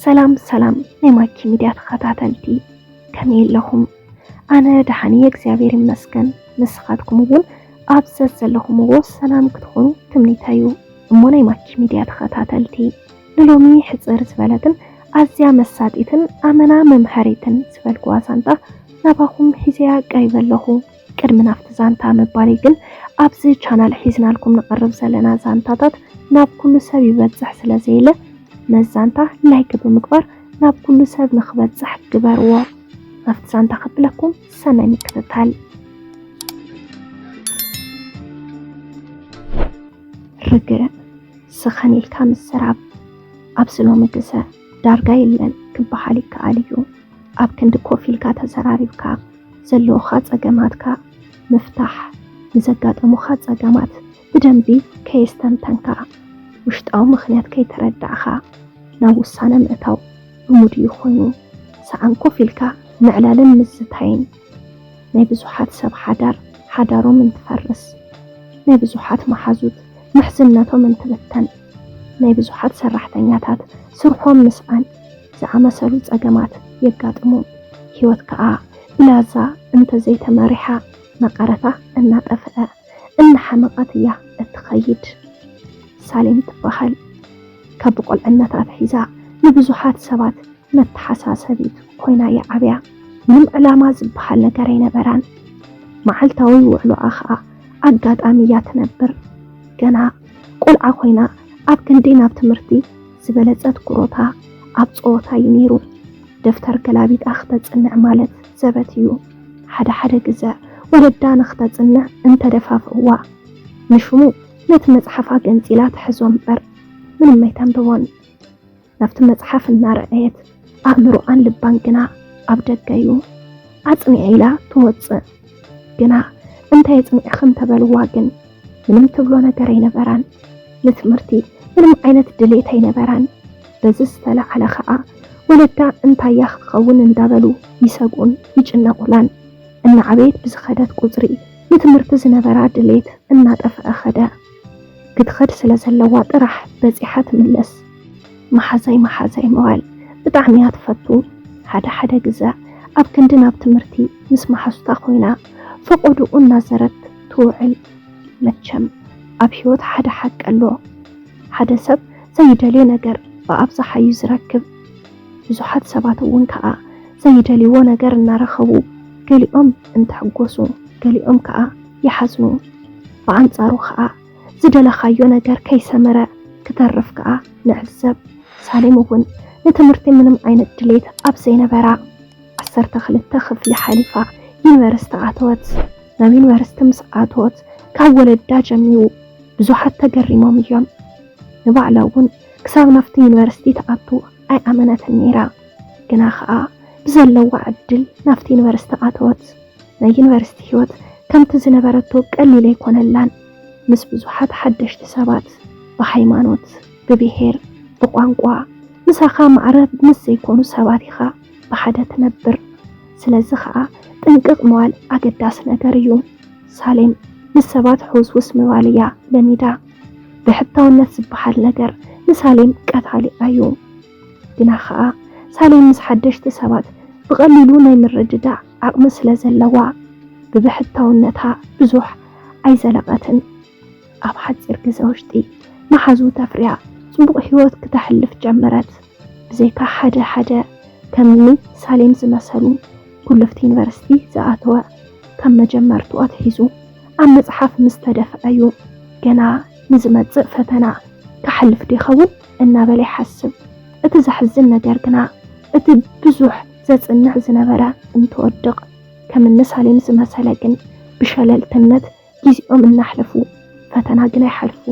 ሰላም ናይ ማኪ ሚድያ ተኸታተልቲ ከመይ ኣለኹም? ኣነ ደሓኒ እግዚአብሔር ይመስገን። ንስኻትኩም እውን ኣብዘት ዘለኹምዎ ሰላም ክትኾኑ ትምኒተዩ። እሞ ናይ ማኪ ሚድያ ተኸታተልቲ ንሎሚ ሕፅር ዝበለትን ኣዝያ መሳጢትን ኣመና መምሃሪትን ዝበልክዋ ዛንታ ናባኹም ሒዝያ ቀሪበ ኣለኹ። ቅድሚ ናፍቲ ዛንታ ምባሊ ግን ኣብዚ ቻናል ሒዝናልኩም ንቐርብ ዘለና ዛንታታት ናብ ኩሉ ሰብ ይበፅሕ ስለዘይለ ነዛንታ ላይክ ብምግባር ናብ ኩሉ ሰብ ንኽበፅሕ ግበርዎ። ናፍቲ ዛንታ ከብለኩም ሰናይ ምክትታል። ርግእ ስኸኒልካ ምስራብ ኣብ ስሎሚ ግዘ ዳርጋ የለን ክበሃል ይከኣል እዩ። ኣብ ክንዲ ኮፍ ኢልካ ተዘራሪብካ ዘለዎኻ ፀገማትካ ምፍታሕ ንዘጋጠሙኻ ፀገማት ብደንቢ ከየስተንተንካ ውሽጣዊ ምኽንያት ከይተረዳእኻ ናብ ውሳነ ምእታው ብሙድዩ ኮይኑ ሰዓን ኮፍ ኢልካ ምዕላልን ምዝታይን ናይ ብዙሓት ሰብ ሓዳሮም እንትፈርስ፣ ናይ ብዙሓት መሓዙት ምሕዝነቶም እንትብተን፣ ናይ ብዙሓት ሰራሕተኛታት ስርሖም ምስኣን ዝኣመሰሉ ፀገማት የጋጥሙ። ህይወት ከዓ ብላዛ እንተዘይተመሪሓ መቐረታ እናጠፍአ እናሓመቐት እያ እትኸይድ። ሳሌም ትበሃል። ካብ ብቆልዕነታት ሒዛ ንብዙሓት ሰባት መተሓሳሰቢት ኮይና የዓብያ። ምንም ዕላማ ዝበሃል ነገር ኣይነበራን። መዓልታዊ ውዕሎኣ ከዓ ኣጋጣሚ እያ ትነብር። ገና ቆልዓ ኮይና ኣብ ክንዲ ናብ ትምህርቲ ዝበለፀት ኩሮታ ኣብ ፀወታ እዩ ነይሩ። ደፍተር ገላቢጣ ክተፅንዕ ማለት ዘበት እዩ። ሓደ ግዜ ወለዳ ንኽተፅንዕ እንተደፋፍእዋ ንሽሙ ነቲ መፅሓፍ ገንፂላ ትሕዞ እምበር ምንም ኣይተንብቦን። ናብቲ መፅሓፍ እናረአየት ኣእምሮኣን ልባን ግና ኣብ ደገ እዩ። ኣፅኒዐ ኢላ ትወፅእ ግና እንታይ ኣፅኒዕኽን ተበልዋ ግን ምንም ትብሎ ነገር ኣይነበራን። ንትምህርቲ ምንም ዓይነት ድሌት ኣይነበራን። በዚ ዝተለዓለ ከዓ ወለዳ እንታያ ክትኸውን እንዳበሉ ይሰጉን ይጭነቁላን። እናዓበየት ብዝኸደት ቁፅሪ ንትምህርቲ ዝነበራ ድሌት እናጠፍአ ኸደ። ክትኸድ ስለ ዘለዋ ጥራሕ በፂሓ ትምለስ። መሓዛይ መዋል ብጣዕሚ እያ ትፈቱ። ሓደ ግዜ ኣብ ክንዲ ናብ ትምህርቲ ምስ መሓዙታ ኮይና ፈቆድኡ እናዘረት ትውዕል። መቸም ኣብ ሂወት ሓደ ሓቂ ኣሎ። ሓደ ሰብ ዘይደልዮ ነገር ብኣብዝሓ እዩ ዝረክብ። ብዙሓት ሰባት እውን ከዓ ዘይደልይዎ ነገር እናረኸቡ ገሊኦም እንትሕጎሱ ገሊኦም ከዓ ይሓዝኑ። ብኣንፃሩ ከዓ ዝደለኻዮ ነገር ከይሰመረ ክተርፍ ከዓ ንዕዘብ። ሳሌም እውን ንትምህርቲ ምንም ዓይነት ድሌት ኣብ ዘይነበራ 12 ክፍሊ ሓሊፋ ዩኒቨርስቲ ኣተወት። ናብ ዩኒቨርስቲ ምስ ኣተወት ካብ ወለዳ ጀሚሩ ብዙሓት ተገሪሞም እዮም። ንባዕላ እውን ክሳብ ናፍቲ ዩኒቨርስቲ ተኣቱ ኣይኣመነትን ነይራ። ግና ከዓ ብዘለዋ ዕድል ናፍቲ ዩኒቨርስቲ ኣተወት። ናይ ዩኒቨርስቲ ህይወት ከምቲ ዝነበረቶ ቀሊል ኣይኮነላን። ምስ ብዙሓት ሓደሽቲ ሰባት ብሃይማኖት፣ ብብሄር፣ ብቋንቋ ምሳኻ ማዕረብ ምስ ዘይኮኑ ሰባት ኢኻ ብሓደ ትነብር። ስለዚ ከዓ ጥንቅቕ ምባል ኣገዳሲ ነገር እዩ። ሳሌም ምስ ሰባት ሕውስውስ ምባል እያ ለሚዳ። ብሕታውነት ዝበሃል ነገር ንሳሌም ቀታሊኣ እዩ። ግና ከዓ ሳሌም ምስ ሓደሽቲ ሰባት ብቐሊሉ ናይ ምርድዳእ ዓቕሚ ስለ ዘለዋ ብብሕታውነታ ብዙሕ ኣይዘለቐትን። ኣብ ሓፂር ግዜ ውሽጢ መሓዙ ተፍርያ ፅቡቕ ህይወት ክተሕልፍ ጀመረት። ብዘይካ ሓደ ከምኒ ሳሌም ዝመሰሉ ኩልፍቲ ዩኒቨርስቲ ዝኣተወ ካብ መጀመርትኡ ኣትሒዙ ኣብ መፅሓፍ ምስ ተደፍአዩ ገና ንዝመፅእ ፈተና ክሓልፍ ዲኸውን እናበለ ይሓስብ። እቲ ዘሕዝን ነገር ግና እቲ ብዙሕ ዘፅንዕ ዝነበረ እንትወድቕ ከምኒ ሳሌም ዝመሰለ ግን ብሸለልትነት ግዚኦም እናሕለፉ ፈተና ግን ኣይሓልፉ።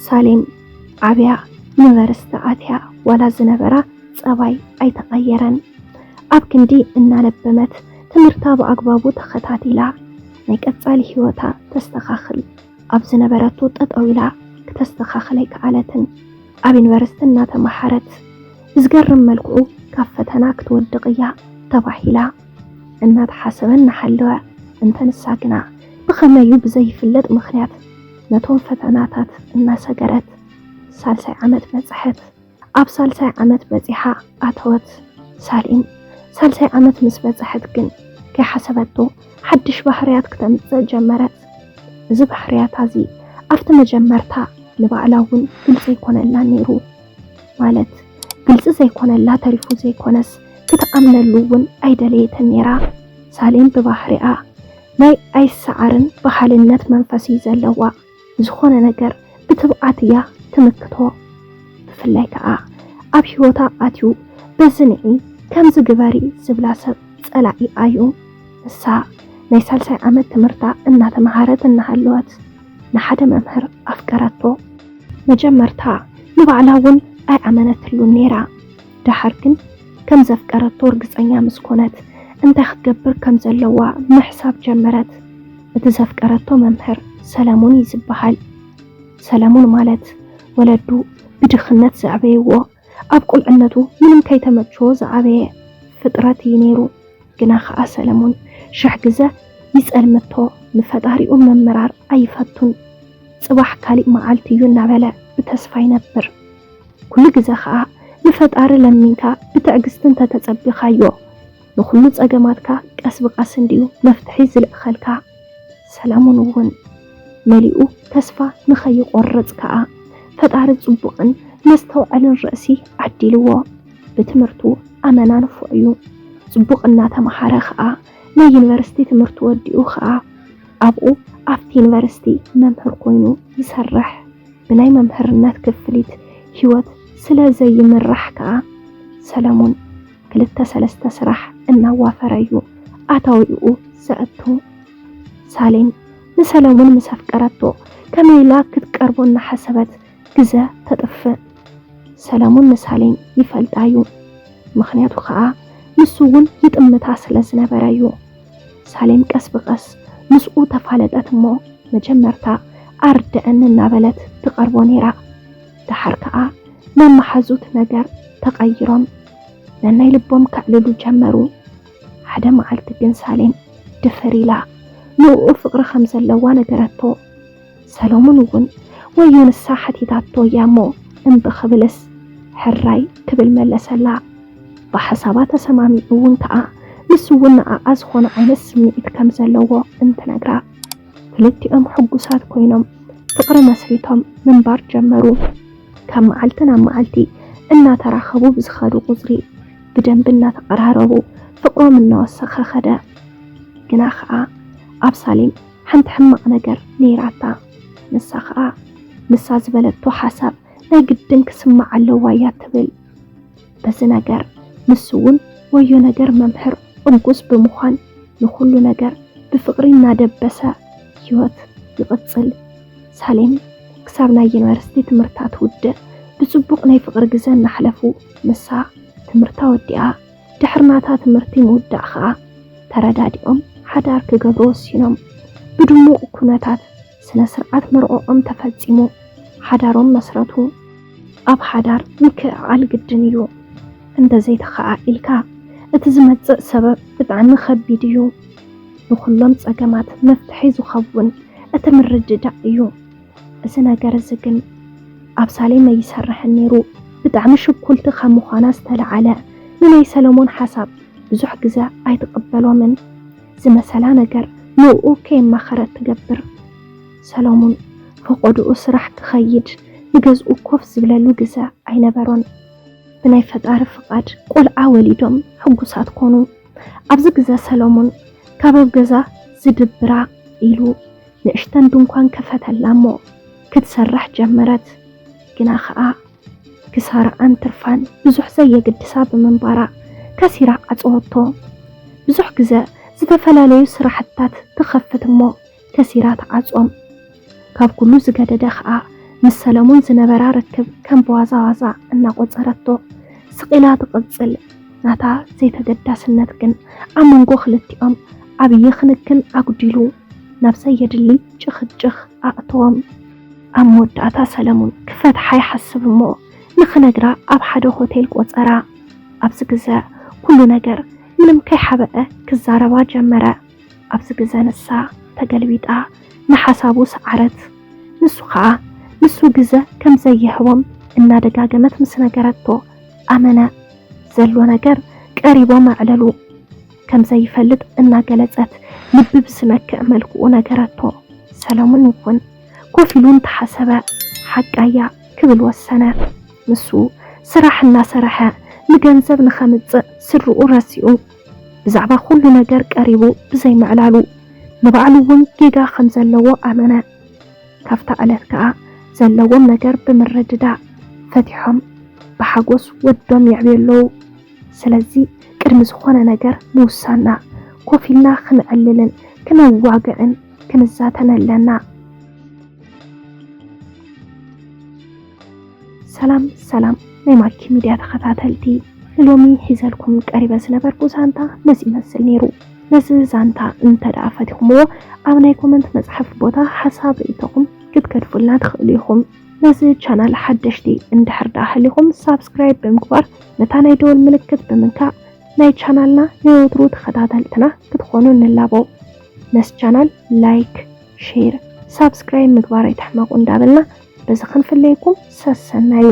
ሳሌም ዓብያ ዩኒቨርስቲ ኣትያ ዋላ ዝነበራ ፀባይ ኣይተቐየረን። ኣብ ክንዲ እናለበመት ትምህርታ ብኣግባቡ ተኸታቲላ ናይ ቀፃሊ ህይወታ ተስተኻኽል ኣብ ዝነበረቱ ጠጠው ኢላ ክተስተኻኽል ኣይከኣለትን። ኣብ ዩኒቨርስቲ እናተመሃረት ብዝገርም መልክዑ ካብ ፈተና ክትወድቕ እያ ተባሂላ እናተሓሰበ እናሓለወ እንተንሳ ግና ብኸመዩ ብዘይፍለጥ ምኽንያት ነቶም ፈተናታት እናሰገረት 3 ዓመት በፅሐት። ኣብ ሳልሳይ ዓመት በፂሓ ኣተወት ሳሌም ሳልሳይ ዓመት ምስ በፅሐት ግን ከይሓሰበቶ ሓድሽ ባህርያት ክተምፅእ ጀመረት። እዚ ባህርያት እዚ ኣብቲ መጀመርታ ንባዕላ እውን ግልፂ ይኮነላ ነይሩ። ማለት ግልፂ ዘይኮነላ ተሪፉ ዘይኮነስ ክትኣምነሉ እውን ኣይደለየትን ነይራ። ሳሌም ብባህሪኣ ናይ ኣይሰዓርን ባህልነት መንፈሲ ዘለዋ ዝኾነ ነገር ብትብዓት እያ ትምክቶ። ብፍላይ ከዓ ኣብ ሂወታ ኣትዩ በዝንዒ ከም ዝግበሪ ዝብላ ሰብ ፀላኢ እዩ። እሳ ናይ ሳልሳይ ዓመት ትምህርታ እናተምሃረት እናሃለወት ንሓደ መምህር ኣፍቀረቶ። መጀመርታ ንባዕላ እውን ኣይኣመነትሉን ነይራ። ድሓር ግን ከም ዘፍቀረቶ እርግፀኛ ምስ ኮነት እንታይ ክትገብር ከም ዘለዋ ምሕሳብ ጀመረት። እቲ ዘፍቀረቶ መምህር ሰለሙን እዩ ዝበሃል። ሰለሙን ማለት ወለዱ ብድኽነት ዘዕበይዎ ኣብ ቁልዕነቱ ምንም ከይተመችዎ ዝዓበየ ፍጥረት እዩ ነይሩ። ግና ከዓ ሰለሙን ሽሕ ግዜ ይፀልምቶ ንፈጣሪኡ መምራር ኣይፈቱን። ጽባሕ ካሊእ መዓልቲ እዩ እናበለ ብተስፋ ይነብር። ኩሉ ግዜ ከዓ ንፈጣሪ ለሚንካ ብትዕግስትን ተተጸቢኻዮ ንኩሉ ፀገማትካ ቀስ ብቀስ እንዲዩ መፍትሒ ዝልእኸልካ። ሰለሙን እውን መሊኡ ተስፋ ንኸይቆርጽ ከዓ ፈጣሪ ጽቡቕን መስተውዕልን ርእሲ ዓዲልዎ። ብትምህርቱ ኣመና ንፉዕ እዩ። ጽቡቕ እናተምሃረ ከዓ ናይ ዩኒቨርሲቲ ትምህርቱ ወዲኡ ከዓ ኣብኡ ኣብቲ ዩኒቨርሲቲ መምህር ኮይኑ ይሰርሕ። ብናይ መምህርነት ክፍሊት ሂወት ስለ ዘይምራሕ ከዓ ሰለሙን 2-3 ስራሕ እናዋፈረ እዩ ኣታዊኡ ዘእቱ። ሳሌም ንሰለሙን ምስ ኣፍቀረቶ ከመይ ኢላ ክትቀርቦ እናሓሰበት ግዜ ተጥፍእ። ሰለሙን ንሳሌም ይፈልጣ እዩ። ምክንያቱ ከዓ ንሱ እውን ይጥምታ ስለ ዝነበረ እዩ። ሳሌም ቀስ ብቀስ ምስኡ ተፋለጠት እሞ መጀመርታ ኣርድአን እናበለት ትቐርቦ ነይራ። ድሓር ከዓ መማሓዙት ነገር ተቐይሮም ነናይ ልቦም ክዕልሉ ጀመሩ። ሓደ መዓልቲ ግን ሳሌም ድፍር ኢላ ንኡ ፍቅሪ ከም ዘለዋ ነገረቶ። ሰለሙን እውን ወዩ ንሳ ሓቲታቶ እያ እሞ እምቢ ክብልስ ሕራይ ክብል መለሰላ። ብሓሳባ ተሰማሚዑ እውን ከዓ ንሱ እውን ንኣኣ ዝኾነ ዓይነት ስምዒት ከም ዘለዎ እንትነግራ ክልቲኦም ሕጉሳት ኮይኖም ፍቅሪ መስሪቶም ምንባር ጀመሩ። ካብ መዓልቲ ናብ መዓልቲ እናተራኸቡ ብዝኸዱ ቁፅሪ ብደንብ እናተቀራረቡ ፍቅሮም እናወሰኸ ኸደ። ግና ከዓ ኣብ ሳሌም ሓንቲ ሕማቕ ነገር ነይራታ። ንሳ ከዓ ንሳ ዝበለቶ ሓሳብ ናይ ግድን ክስማዕ ኣለዋ እያ ትብል። በዚ ነገር ንሱ እውን ወዮ ነገር መምህር ዕጉስ ብምዃን ንኩሉ ነገር ብፍቅሪ እናደበሰ ሂወት ይቕፅል። ሳሌም ክሳብ ናይ ዩኒቨርሲቲ ትምህርታ ትውድእ ብፅቡቕ ናይ ፍቅሪ ግዜ እናሕለፉ ንሳ ትምህርታ ወዲኣ ድሕርናታ ትምህርቲ ምውዳእ ከዓ ተረዳዲኦም ሓዳር ክገብሩ ወሲኖም። ብድሙቕ ኩነታት ስነ ስርዓት መርዖኦም ተፈፂሙ ሓዳሮም መስረቱ። ኣብ ሓዳር ምክዕዓል ግድን እዩ። እንደዘይተኸዓኢልካ እቲ ዝመፅእ ሰበብ ብጣዕሚ ከቢድ እዩ። ንኩሎም ፀገማት መፍትሒ ዝኸውን እቲ ምርድዳእ እዩ። እዚ ነገር እዚ ግን ኣብ ሳሌም ኣይሰርሕን ነይሩ። ብጣዕሚ ሽኩልቲ ከም ምዃና ዝተለዓለ ንናይ ሰለሞን ሓሳብ ብዙሕ ግዜ ኣይትቕበሎምን። ዝመሰላ ነገር ንኡ ከየማኸረት ትገብር። ሰለሞን ፈቆድኡ ስራሕ ክኸይድ ንገዝኡ ኮፍ ዝብለሉ ግዜ ኣይነበሮን። ብናይ ፈጣሪ ፍቃድ ቆልዓ ወሊዶም ሕጉሳት ኮኑ። ኣብዚ ግዜ ሰለሞን ካብ ኣብ ገዛ ዝድብራ ኢሉ ንእሽተን ድንኳን ከፈተላ እሞ ክትሰርሕ ጀመረት። ግና ከዓ ክሳርዓን ትርፋን ብዙሕ ዘየግድሳ ብምንባራ ከሲራ ዓፀወቶ። ብዙሕ ግዜ ዝተፈላለዩ ስራሕታት ትኸፍት እሞ ከሲራ ተዓፆም። ካብ ኩሉ ዝገደደ ከዓ ምስ ሰለሞን ዝነበራ ርክብ ከም በዋዛ ዋዛ እናቆፀረቶ ስቂላ ትቕፅል። ናታ ዘይተገዳስነት ግን ኣብ መንጎ ክልቲኦም ዓብዪ ክንክን ኣጉዲሉ ናብ ዘየድሊ ጭኽጭኽ ኣእትዎም። ኣብ መወዳእታ ሰለሞን ክፈትሓ ይሓስብ እሞ ንኽነግራ ኣብ ሓደ ሆቴል ቆፀራ። ኣብዚ ግዜ ኩሉ ነገር ምንም ከይሓበአ ክዛረባ ጀመረ። ኣብዚ ግዜ ንሳ ተገልቢጣ ንሓሳቡ ሰዓረት። ንሱ ከዓ ንሱ ግዜ ከም ዘይህቦም እናደጋገመት ምስ ነገረቶ ኣመነ ዘሎ ነገር ቀሪቦ ማዕለሉ ከም ዘይፈልጥ እናገለጸት ልብ ብስነክዕ መልክኡ ነገረቶ። ሰለሙን ይኩን ኮፍ ኢሉ ተሓሰበ። ሓቃያ ክብል ወሰነ። ንሱ ስራሕ እናሰርሐ ንገንዘብ ንኸምጽእ ስርኡ ረሲኡ ብዛዕባ ኩሉ ነገር ቀሪቡ ብዘይ ምዕላሉ ንባዕሉ እውን ጌጋ ከም ዘለዎ ኣመነ። ካብታ ዕለት ከዓ ዘለዎም ነገር ብምርድዳእ ፈቲሖም ብሓጎስ ወዶም ይዕብዩ ኣለዉ። ስለዚ ቅድሚ ዝኾነ ነገር ምውሳና ኮፍ ኢልና ክንዕልልን ክነዋግዕን ክንዛተን ኣለና። ሰላም ሰላም ናይ ማኪ ሚድያ ተኸታተልቲ ሎሚ ሒዘልኩም ቀሪበ ዝነበርኩ ዛንታ ነዚ ይመስል ነይሩ። ነዚ ዛንታ እንተደኣ ፈቲኹምዎ ኣብ ናይ ኮመንት መፅሓፍ ቦታ ሓሳብ ርእይቶኹም ክትከድፉልና ትኽእሉ ኢኹም። ነዚ ቻናል ሓደሽቲ እንድሕር ደኣ ሃሊኹም ሳብስክራይብ ብምግባር ነታ ናይ ደወል ምልክት ብምንካእ ናይ ቻናልና ናይ ወትሩ ተኸታተልትና ክትኾኑ ንላቦ። ነዚ ቻናል ላይክ፣ ሼር፣ ሳብስክራይብ ምግባር ኣይተሕመቁ እንዳበልና በዚ ክንፍለየኩም ሰሰናዩ።